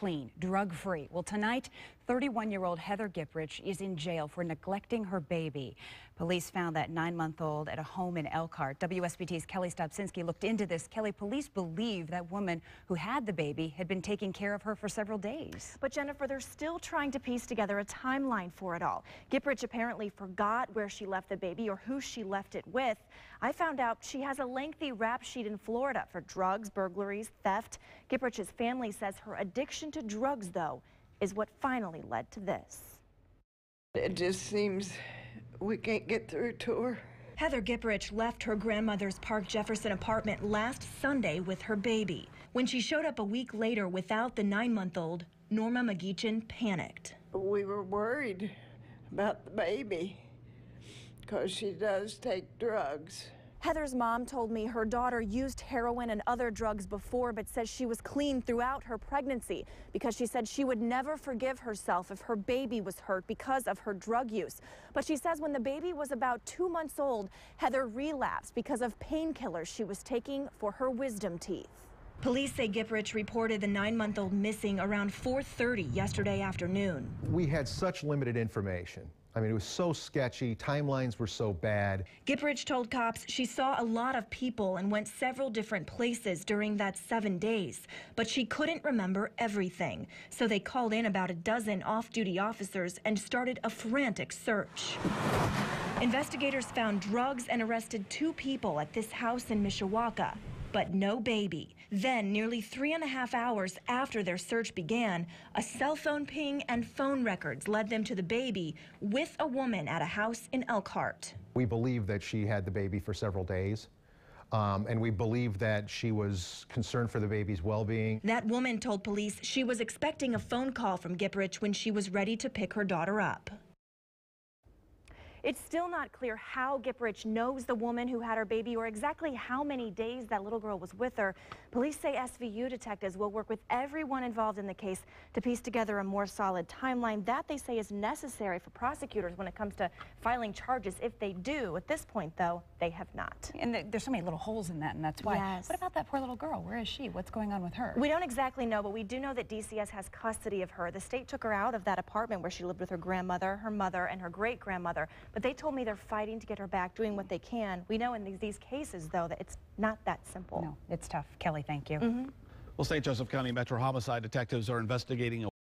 clean, drug-free. Well, tonight, 31-year-old Heather Gipperich is in jail for neglecting her baby. Police found that 9-month-old at a home in Elkhart. WSBT's Kelli Stopczynski looked into this. Kelli, police believe that woman who had the baby had been taking care of her for several days. But Jennifer, they're still trying to piece together a timeline for it all. Gipperich apparently forgot where she left the baby or who she left it with. I found out she has a lengthy rap sheet in Florida for drugs, burglaries, theft. Gipperich's family says her addiction to drugs, though, is what finally led to this. It just seems we can't get through to her. Heather Gipperich left her grandmother's Park Jefferson apartment last Sunday with her baby. When she showed up a week later without the 9-month-old, Norma McGeechan panicked. We were worried about the baby because she does take drugs. Heather's mom told me her daughter used heroin and other drugs before, but says she was clean throughout her pregnancy because she said she would never forgive herself if her baby was hurt because of her drug use. But she says when the baby was about 2 months old, Heather relapsed because of painkillers she was taking for her wisdom teeth. Police say Gipperich reported the 9-month-old missing around 4:30 yesterday afternoon. We had such limited information. I mean, it was so sketchy. Timelines were so bad. Gipperich told cops she saw a lot of people and went several different places during that 7 days, but she couldn't remember everything. So they called in about a dozen off-duty officers and started a frantic search. Investigators found drugs and arrested 2 people at this house in Mishawaka, but no baby. Then, nearly 3.5 hours after their search began, a cell phone ping and phone records led them to the baby with a woman at a house in Elkhart. We believe that she had the baby for several days, and we believe that she was concerned for the baby's well-being. That woman told police she was expecting a phone call from Gipperich when she was ready to pick her daughter up. It's still not clear how Gipperich knows the woman who had her baby or exactly how many days that little girl was with her. Police say SVU detectives will work with everyone involved in the case to piece together a more solid timeline that they say is necessary for prosecutors when it comes to filing charges. If they do, at this point, though, they have not. And there's so many little holes in that, and that's why. Yes. What about that poor little girl? Where is she? What's going on with her? We don't exactly know, but we do know that DCS has custody of her. The state took her out of that apartment where she lived with her grandmother, her mother, and her great-grandmother. But they told me they're fighting to get her back, doing what they can. We know in these cases, though, that it's not that simple. No, it's tough. Kelli, thank you. Well, St. Joseph County Metro Homicide detectives are investigating a